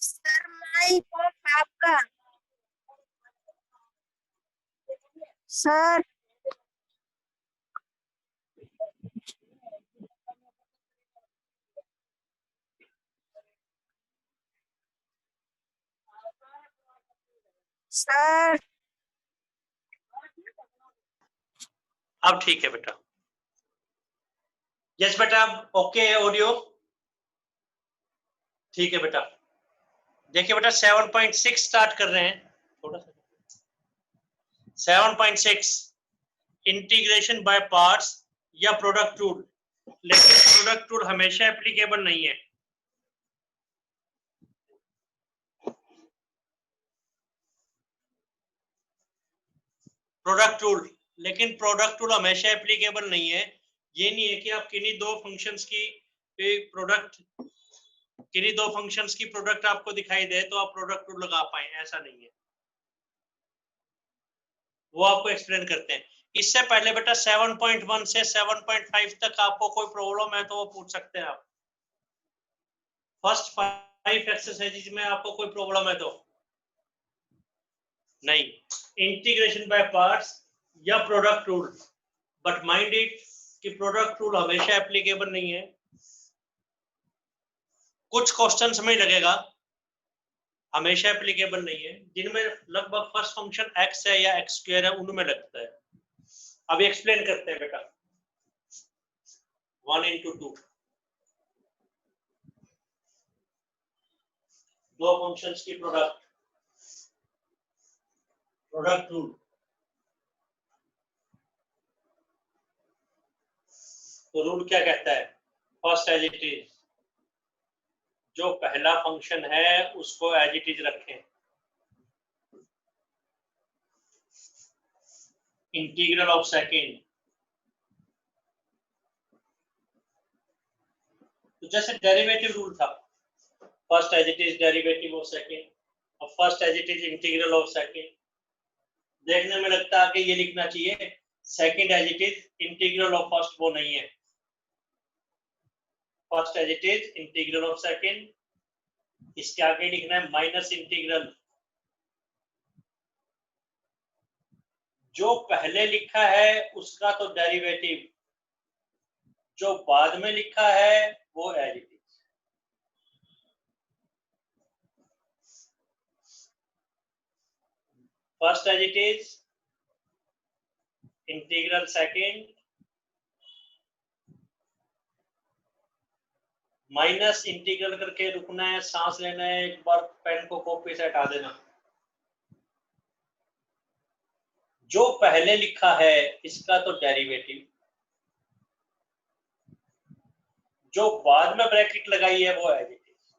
Sir mic off आपका। Sir sir अब ठीक है बेटा। यस बेटा, ओके है ऑडियो। ठीक है बेटा, देखिए बेटा 7.6 स्टार्ट कर रहे हैं। थोड़ा सा 7.6 इंटीग्रेशन बाय पार्ट्स या प्रोडक्ट रूल, लेकिन प्रोडक्ट रूल हमेशा एप्लीकेबल नहीं है। प्रोडक्ट रूल, लेकिन प्रोडक्ट रूल हमेशा एप्लीकेबल नहीं है। ये नहीं है कि आप किन्हीं दो फंक्शंस की प्रोडक्ट, किन्हीं दो फंक्शंस की प्रोडक्ट आपको दिखाई दे तो आप प्रोडक्ट रूल लगा पाए, ऐसा नहीं है। वो आपको एक्सप्लेन करते हैं। इससे पहले बेटा 7.1 से 7.5 तक आपको कोई प्रॉब्लम है तो वो पूछ सकते हैं आप। फर्स्ट 5 एक्सरसाइजेज में आपको कोई प्रॉब्लम है तो नहीं। इंटीग्रेशन बाय पार्ट्स या product rule, but mind it कि प्रोडक्ट रूल हमेशा एप्लीकेबल नहीं है। कुछ क्वेश्चंस में लगेगा, हमेशा एप्लीकेबल नहीं है। जिनमें लगभग फर्स्ट फंक्शन एक्स है या एक्स स्क्वायर है उनमें लगता है। अभी एक्सप्लेन करते हैं बेटा। 1 into 2, दो फंक्शंस की प्रोडक्ट, प्रोडक्ट रूल। तो रूल क्या कहता है? फर्स्ट एज इट इज, जो पहला फंक्शन है उसको एज इट इज रखें। इंटीग्रल ऑफ सेकेंड, तो जैसे डेरिवेटिव रूल था, first as it is derivative of second, और first as it is integral of second. देखने में लगता है कि ये लिखना चाहिए second as it is integral of first, वो नहीं है। First as it is integral of second, इसके आगे लिखना है माइनस इंटीग्रल। जो पहले लिखा है उसका तो डेरिवेटिव, जो बाद में लिखा है वो as it is. First as it is integral second minus integral करके रुकना है, सांस लेना है, एक बार पेन को कॉपी से हटा देना। जो पहले लिखा है इसका तो डेरिवेटिव, जो बाद में ब्रैकेट लगाई है वो एज इट इज।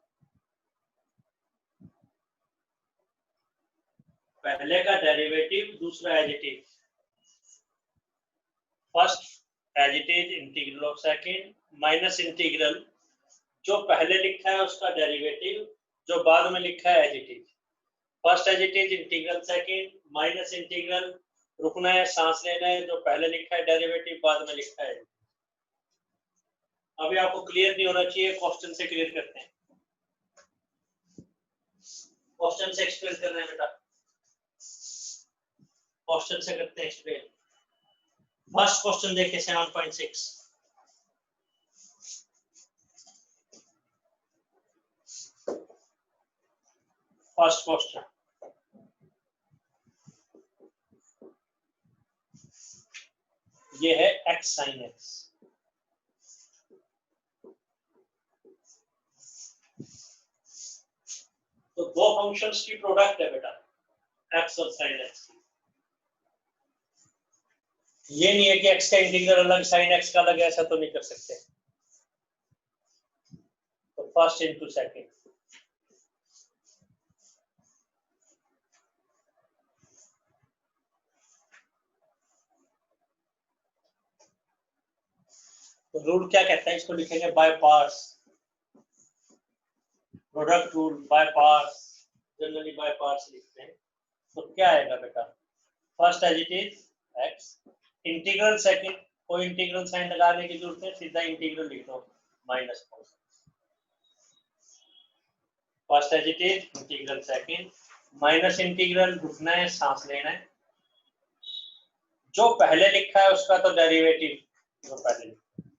पहले का डेरिवेटिव, दूसरा as it is. First as it is integral of second minus integral, जो पहले लिखा है उसका डेरिवेटिव, जो बाद में लिखा है as it is. First as it is integral second minus integral, रुकना है, सांस लेना है, जो पहले लिखा है डेरिवेटिव, बाद में लिखा है। अभी आपको क्लियर नहीं होना चाहिए, क्वेश्चन से क्लियर करते हैं। क्वेश्चन से एक्सप्लेन कर रहे हैं बेटा, क्वेश्चन से करते हैं एक्सप्लेन। फर्स्ट क्वेश्चन देखिए 7.6। फर्स्ट क्वेश्चन, ये है x sin x। तो दो फंक्शंस की प्रोडक्ट है बेटा, x और sin x। ये नहीं है कि x का इंटीग्रल अलग sin x का अलग, ऐसा तो नहीं कर सकते। तो फर्स्ट इनटू सेकंड, तो रूल क्या कहता है, इसको लिखेंगे by parts. Product rule by parts, generally by parts लिखते हैं। तो क्या आएगा बेटा, first as it is x, integral second, कोई इंटीग्रल साइन लगाने की जरूरत है, सीधा इंटीग्रल लिख दो minus cos. First as it is, integral second, minus integral रुकना है, सांस लेना है, जो पहले लिखा है उसका तो डेरिवेटिव जो पहले लिखा है,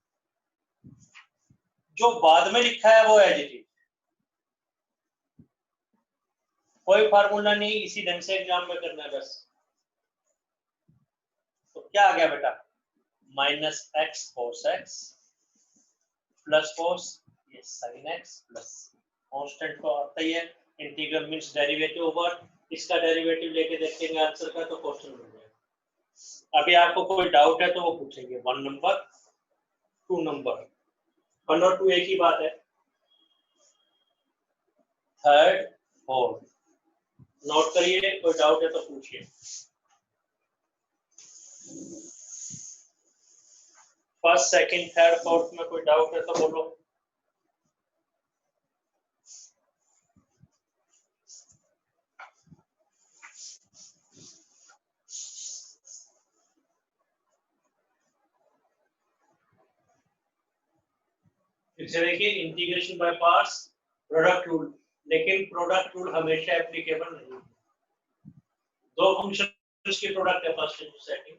जो बाद में लिखा है वो एज इट इज, कोई फार्मूला नहीं, इसी ढंग से एग्जाम में करना है बस। तो क्या आ गया बेटा, minus x cos x plus cos ये साइन एक्स प्लस कांस्टेंट तो आता ही है, इंटीग्रल मींस डेरिवेटिव ओवर, इसका डेरिवेटिव लेके देखेंगे आंसर का तो क्वेश्चन बन जाएगा। अभी आपको कोई डाउट है तो वो पूछेंगे, 1 नंबर 2 नंबर, 1 और 2 एक ही बात है, थर्ड फोर्थ नोट करिए, कोई डाउट है तो पूछिए। फर्स्ट सेकंड थर्ड फोर्थ में कोई डाउट है तो बोलो। फिर देखिए integration by parts, product rule, लेकिन प्रोडक्ट रूल हमेशा एप्लीकेबल नहीं है। दो फंक्शन की प्रोडक्ट है, first into second,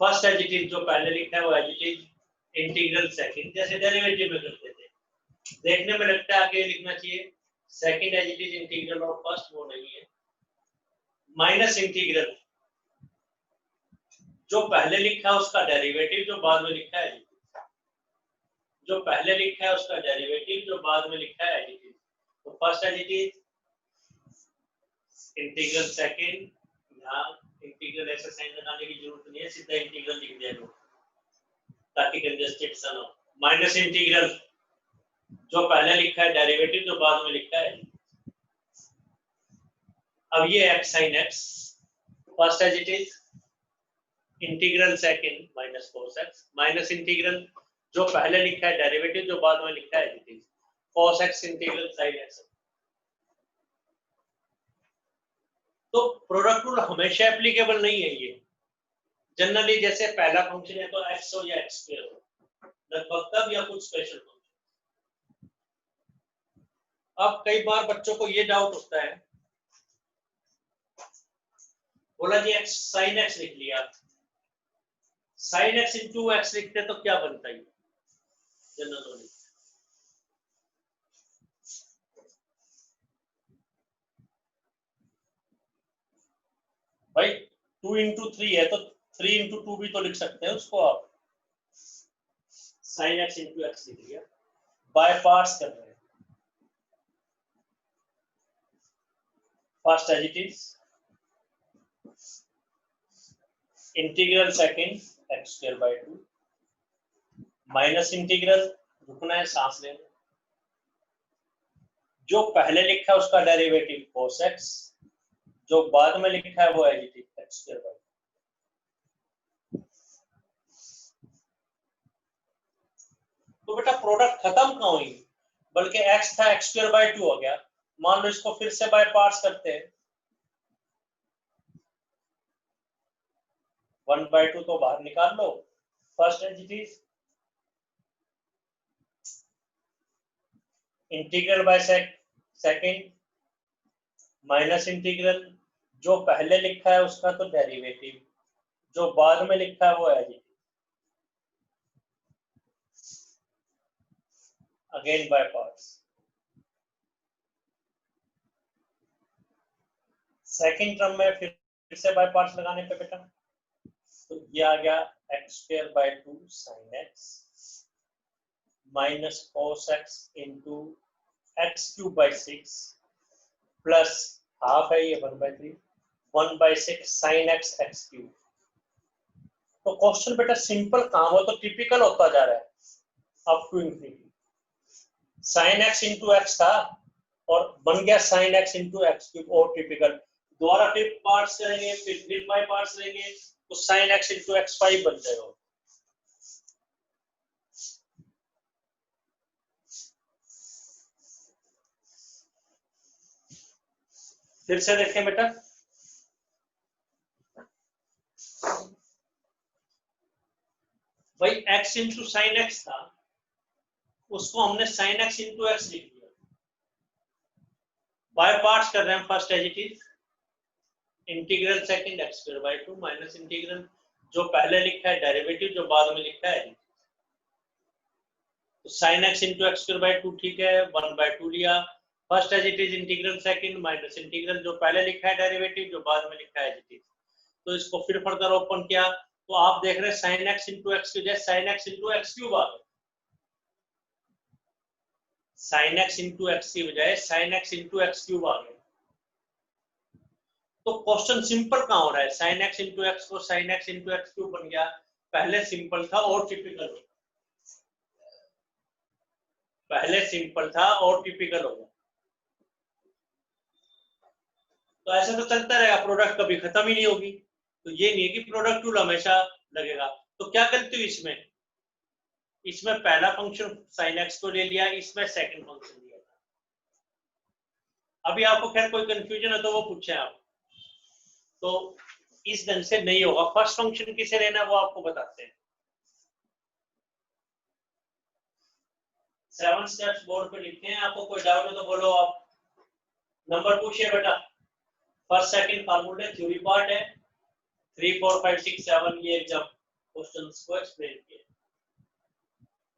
first as it is जो पहले लिखा है वो as it is, integral second जैसे डेरिवेटिव में करते थे, देखने में लगता है आगे लिखना चाहिए, second as it is integral और फर्स्ट वो नहीं है, माइनस इंटीग्रल जो पहले लिखा है उसका डेरिवेटिव जो बाद में लिखा है, जो पहले लिखा है उसका डेरिवेटिव जो बाद में लिखा है एज इट इज। तो first as it is, integral second, यहाँ इंटीग्रल ऐसे साइन लगाने की जरूरत नहीं है, सीधा इंटीग्रल लिख दिया ताकि कंजस्टेड सा ना हो, माइनस इंटीग्रल जो पहले लिखा है डेरिवेटिव जो बाद में लिखा है। अब ये x sin x, first as it is, integral second minus cos x, minus integral जो पहले लिखा है डेरिवेटिव जो बाद में लिखा है as it is, cos x integral sin x। तो प्रोडक्ट रूल हमेशा एप्लीकेबल नहीं है, ये जनरली जैसे पहला फंक्शन है तो x हो या x स्क्वायर हो, लगभग तब या कुछ स्पेशल फंक्शन। अब कई बार बच्चों को ये डाउट होता है, बोला जी x sin x लिख लिया, sin x into x लिखते तो क्या बनता है जनरल नॉलेज। भाई 2 into 3 है तो 3 into 2 भी तो लिख सकते हैं उसको आप, sin x into x लिख लिया, बाय पार्ट्स कर रहे हैं। First as it is, integral second x square by 2, minus integral रुकना है, सांस लेना, जो पहले लिखा है उसका डेरिवेटिव cos x, जो बाद में लिखा है वो as it is x square by 2। तो बेटा प्रोडक्ट खत्म कहाँ हुई, बल्कि x था x स्क्वायर बाय 2 हो गया। मान लो इसको फिर से बाय पार्ट्स करते हैं, 1/2 तो बाहर निकाल लो, first as it is, integral by second minus integral जो पहले लिखा है उसका तो डेरिवेटिव जो बाद में लिखा है वो as it is, again by parts. Second term में फिर से बाय पार्ट्स लगाने पे बेटा तो ये आ गया x square by 2 sin x minus cos x into x cube by 6 plus half है ये 1/3, 1/6 sin x x क्यूब। तो क्वेश्चन बेटा सिंपल काम हो तो टिपिकल होता जा रहा है up to infinity. sin x into X था और बन गया sin x into x cube, और टिपिकल। दोबारा फिर पार्ट्स करेंगे, फिर बाय पार्ट्स लेंगे तो sin x इंटू एक्स 5 बन जाएगा। फिर से देखें बेटा, भाई x इंटू साइन एक्स था, उसको हमने sin x इंटू एक्स लिख दिया, बाय पार्ट्स कर रहे हैं। First as it is integral second x square by 2 minus integral जो पहले लिखा है डेरिवेटिव जो बाद में लिखा है तो sin x into X square by 2 ठीक है 1/2 लिया। First as it is integral second minus integral जो पहले लिखा है डेरिवेटिव जो बाद में लिखा है एज इट इज। तो इसको फिर फर्दर ओपन किया तो आप देख रहे हैं sin x इंटू एक्स की जगह sin x into x cube आ गया। sin x इंटू एक्स की बजाय sin x into x cube आ गया। तो क्वेश्चन सिंपल कहां हो रहा है? sin x इंटू एक्स को sin x into x cube बन गया। पहले सिंपल था और टिपिकल हो गया। पहले सिंपल था और टिपिकल हो गया। तो ऐसा तो चलता रहेगा, प्रोडक्ट कभी खत्म ही नहीं होगी। तो ये नहीं है कि प्रोडक्ट रूल हमेशा लगेगा। तो क्या करती हूँ इसमें? इसमें पहला फंक्शन sin x को ले लिया, इसमें सेकंड फंक्शन लिया था। अभी आपको खैर कोई कंफ्यूजन है तो वो पूछे आप। तो इस ढंग से नहीं होगा। फर्स्ट फंक्शन किसे लेना वो आपको बताते हैं। 7 स्टेप्स बोर्ड पे लिखते हैं। आपको कोई डाउट हो तो बोलो आप। नंबर पूछिए बेटा। फर्स्ट सेकंड फार्मूले थ्योरी पार्ट है। 3 4 5 6 7 ये एग्जाम क्वेश्चंस को एक्सप्लेन किया।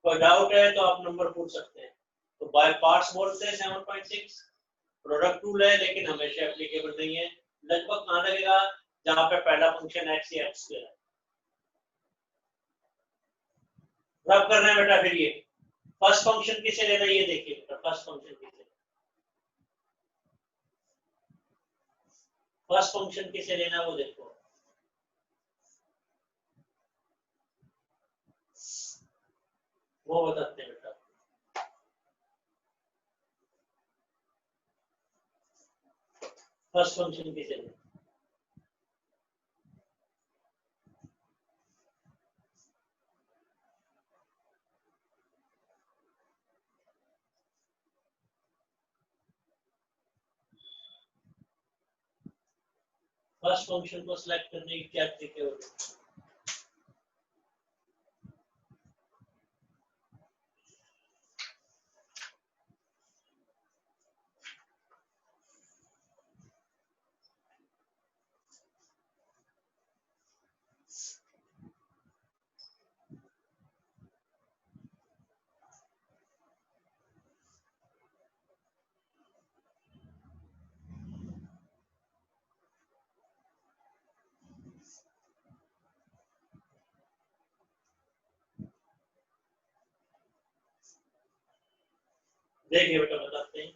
कोई डाउट है तो आप नंबर पूछ सकते हैं। तो बाय पार्ट्स बोलते हैं 7.6 प्रोडक्ट रूल है लेकिन हमेशा एप्लीकेबल नहीं है। लगभग कहां लगेगा? जहां पे पहला फंक्शन x या x स्क्वायर है। रब कर रहे हैं बेटा। फिर ये फर्स्ट फंक्शन किसे लेना ये देखिए बेटा। फर्स्ट फंक्शन किसे फर्स्ट फंक्शन किसे लेना वो देखो। वो बताते हैं बेटा। फर्स्ट फंक्शन किसे लेना? फर्स्ट फंक्शन को सिलेक्ट करने की क्या तरीके होते हैं? देखिए बेटा बताते हैं।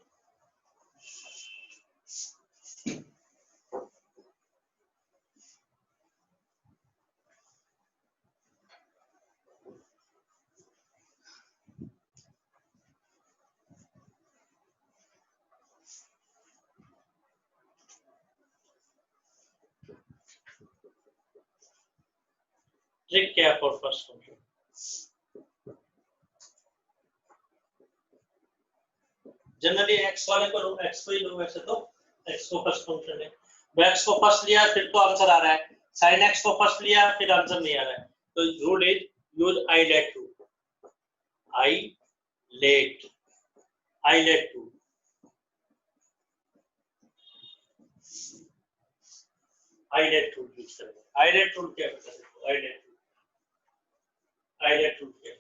ट्रिक क्या है for first function? Generally x वाले को लो, x को ही लो। वैसे तो x को फर्स्ट फंक्शन है। मैं x को फर्स्ट लिया फिर तो आंसर आ रहा है। sin x को फर्स्ट लिया फिर आंसर नहीं आ रहा है। तो rule is use I let to use करेंगे। I let rule क्या होता है? I let rule क्या?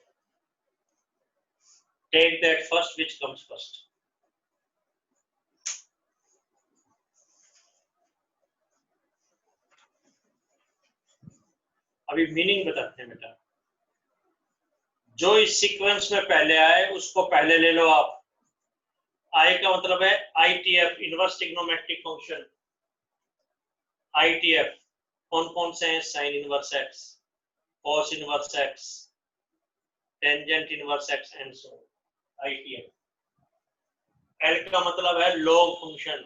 Take that first which comes first. अभी मीनिंग बताते हैं बेटा। जो इस सीक्वेंस में पहले आए उसको पहले ले लो आप। I का मतलब है ITF inverse trigonometric function. ITF कौन कौन से हैं? Sine inverse x, cos inverse x, tangent inverse x and so on. ITF। L का मतलब है लॉग फंक्शन।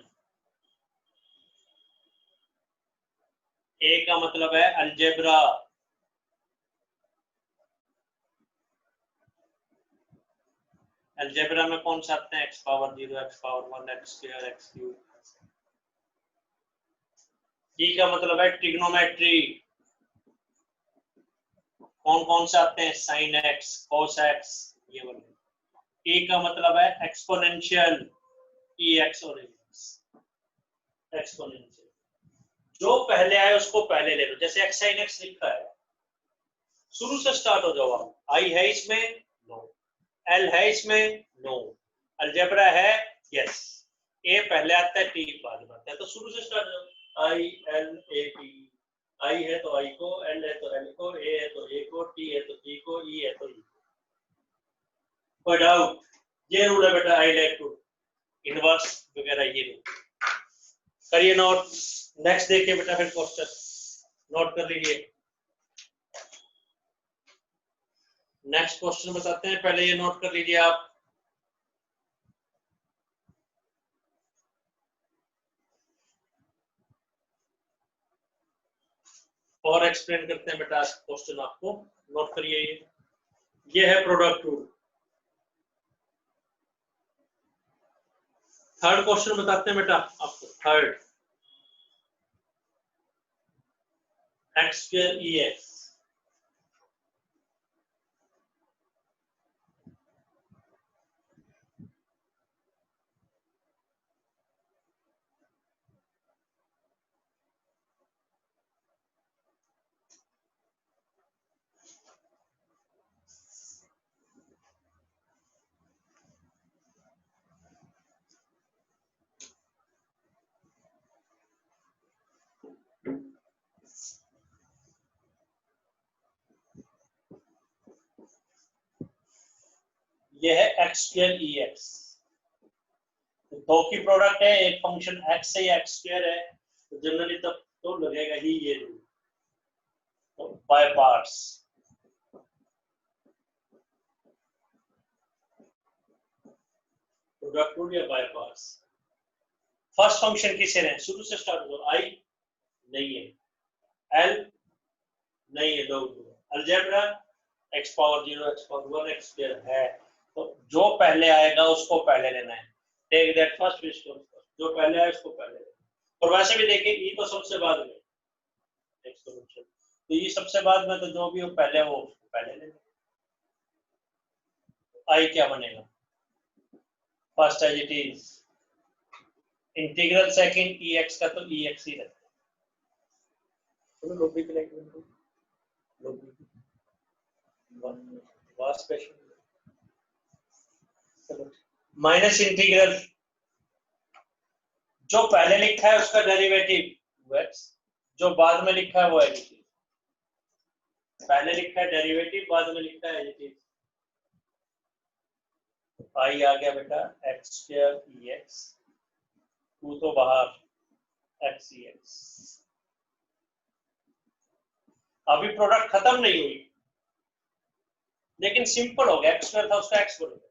A का मतलब है अलजेब्रा। अलजेब्रा में कौन सा आते हैं? x power 0, x power 1, x square, x cube. T का मतलब है ट्रिग्नोमेट्री। कौन कौन से आते हैं? साइन x, cos x ये वाले। E का मतलब है एक्सपोनेंशियल, EX और EX। एक्सपोनेंशियल। जो पहले आए उसको पहले ले लो, जैसे x sin x लिखा है, शुरू से स्टार्ट हो जाओ आप। आई है इसमें, नो। एल है इसमें, नो। अलजेब्रा है, यस। ए पहले आता है, टी बाद में आता है, तो शुरू से स्टार्ट हो जाओ। I L A T. आई है तो आई को, एल है तो एल को, ए है तो ए को, टी है तो टी को, ई है तो ई। कोई डाउट? ये रूल है बेटा, आई लाइक टू इनवर्स वगैरह, ये रूल करिए नोट। नेक्स्ट देखिए बेटा, फिर क्वेश्चन नोट कर लीजिए। नेक्स्ट क्वेश्चन बताते हैं, पहले ये नोट कर लीजिए आप। और एक्सप्लेन करते हैं बेटा क्वेश्चन, आपको नोट करिए। ये है प्रोडक्ट रूल। थर्ड क्वेश्चन बताते हैं बेटा आपको, third. X square E x. ये है एक्स स्क्वायर ई एक्स। दो की प्रोडक्ट है, एक फंक्शन एक्स है, एक्स स्क्वायर है, तो जनरली तब तो लगेगा ही ये रूल, तो बाय पार्ट्स। प्रोडक्ट रूल या बाय पार्ट्स। फर्स्ट फंक्शन किसे है, शुरू से स्टार्ट हो। आई नहीं है, एल नहीं है, दो algebra x power 0 x power 1 x square है, तो जो पहले आएगा उसको पहले लेना है। टेक दैट फर्स्ट, जो पहले आए उसको पहले लेना। और वैसे भी देखिए, ई तो सबसे बाद में एक्सपोनेंशियल, तो ये सबसे बाद में, तो जो भी हो पहले वो पहले लेना। आई क्या बनेगा, first as it is integral second E X का, तो ई एक्स ही रहता है। लोबी के लिए माइनस इंटीग्रल, जो पहले लिखा है उसका डेरिवेटिव x, जो बाद में लिखा है वो एडिटिव। पहले लिखा है डेरिवेटिव, बाद में लिखा है एडिटिव। आई आ गया बेटा X square E X, two तो बाहर एक्स ई एक्स। अभी प्रोडक्ट खत्म नहीं हुई, लेकिन सिंपल हो गया, एक्स स्क्वायर था उसका एक्स बोल गया।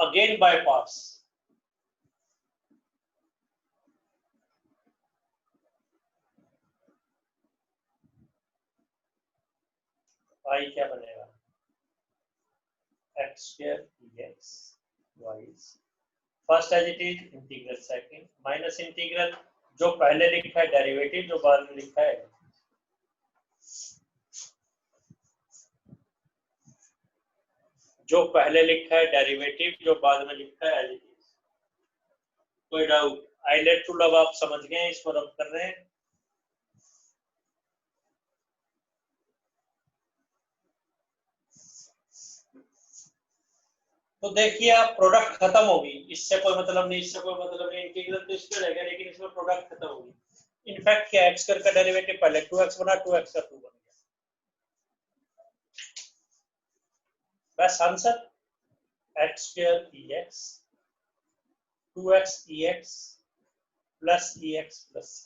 Again by parts. आई क्या बनेगा, X square E X wise, first as it is integral second, minus integral, जो पहले लिखा है डेरिवेटिव, जो बाद में लिखा है, जो पहले लिखा है डेरिवेटिव, जो बाद में लिखा है एज इट इज। कोई डाउट? आइलेट टूल अब आप समझ गए, इसको रब कर रहे हैं। तो देखिए आप, प्रोडक्ट खत्म होगी, इससे कोई मतलब नहीं, इससे कोई मतलब नहीं, इंटीग्रल तो इसमें रहेगा, लेकिन इसमें प्रोडक्ट खत्म होगी। इनफैक्ट क्या, एक्स स्क्वायर का डेरिवेटिव पहले 2x बना, 2x का 2 बन गया। बस answer x square E x 2x ई एक्स प्लस ई एक्स प्लस।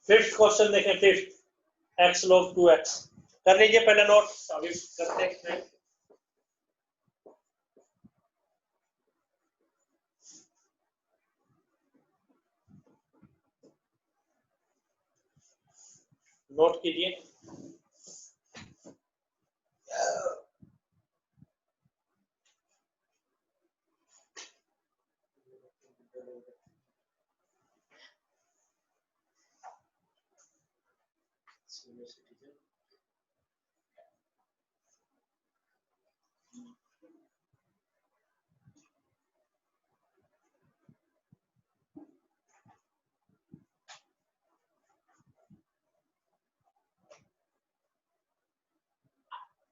फिफ्थ क्वेश्चन देखें, फिफ्थ एक्स log 2x। कर लीजिए पहले नोट, अभी करते हैं। नोट कीजिए।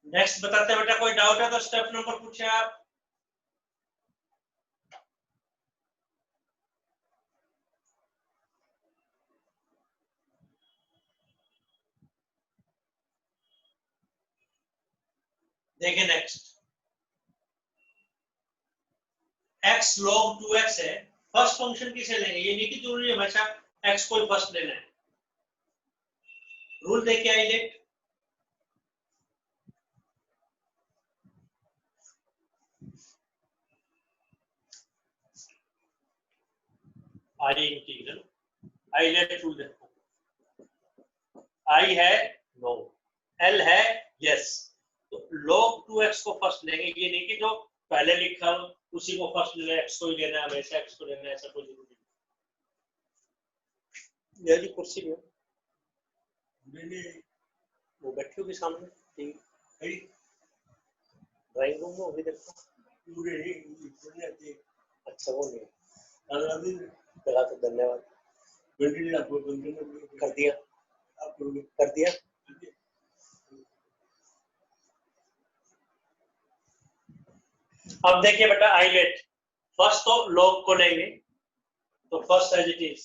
नेक्स्ट बताते हैं बेटा, कोई डाउट है तो स्टेप नंबर पूछे आप। देखिए नेक्स्ट, x log 2x है, फर्स्ट फंक्शन किसे लेंगे, ये नहीं कि जरूरी है हमेशा x को ही फर्स्ट लेना है। रूल देखिए आइलेट, आई इंटीग्रल, आइलेट रूल देखो, आई है नो, एल है यस, तो log 2x को फर्स्ट लेंगे, ये नहीं कि जो पहले लिखा हो उसी को फर्स्ट लेना, x को ही लेना है हमेशा, x को लेना है ऐसा कोई जरूरी नहीं। ये जी कुर्सी में वो बैठी होगी सामने, ड्राइंग रूम में होगी, देखो अच्छा वो नहीं लगा, तो धन्यवाद कर दिया, कर दिया। अब देखिए बेटा आइलेट, फर्स्ट तो log को लेंगे, तो first as it is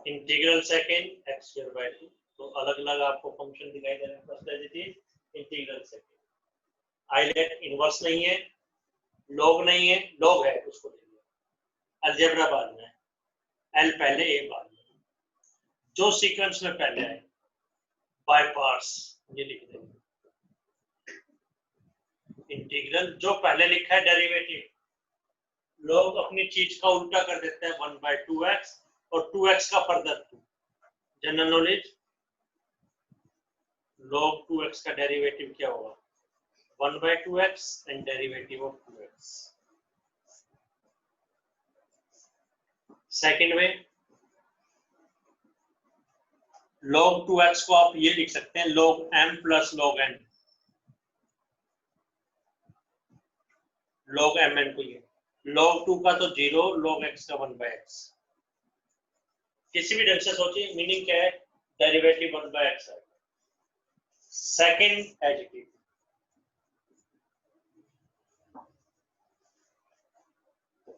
integral second x square by 2, तो अलग अलग आपको फंक्शन दिखाई दे रहे हैं, first as it is integral second, ILATE inverse नहीं है, log नहीं है, log है उसको लेंगे, अलजेब्रा बाद में, l पहले a बाद में, जो सीक्वेंस में पहले आए बाय पार्ट्स ये लिख देंगे, इंटीग्रल जो पहले लिखा है डेरिवेटिव, लोग अपनी चीज का उल्टा कर देते हैं, 1/2x और 2x का further 2, general knowledge, log 2x का डेरिवेटिव क्या होगा, 1/2x and derivative of 2x। Second में log 2x को आप ये लिख सकते हैं log m plus log n, log mn को ये, log 2 का तो 0, log x का 1/x, किसी भी ढंग से सोचिए, मीनिंग क्या है, डेरिवेटिव 1/x है। Second adjective,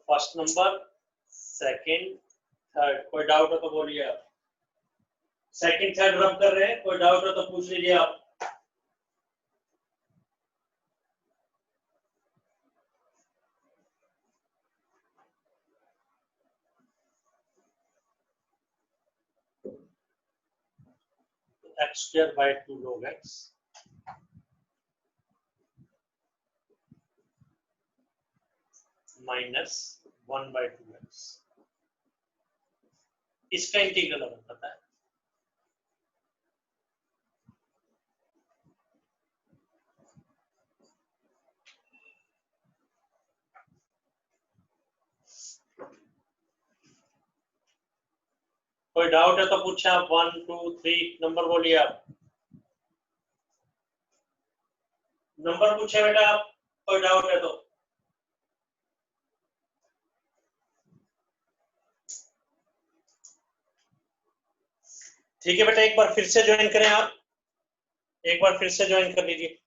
first number, second, third, कोई डाउट हो तो बोलिए आप, सेकंड थर्ड रब कर रहे हैं, कोई डाउट हो तो पूछ लीजिए आप। x square by 2 log x minus 1/2x, इसका इंटीग्रल हमें पता है, कोई डाउट है तो पूछे आप, 1 2 3 नंबर बोलिए आप, नंबर पूछे बेटा आप, कोई डाउट है तो। ठीक है बेटा, एक बार फिर से ज्वाइन करें आप, एक बार फिर से ज्वाइन कर लीजिए।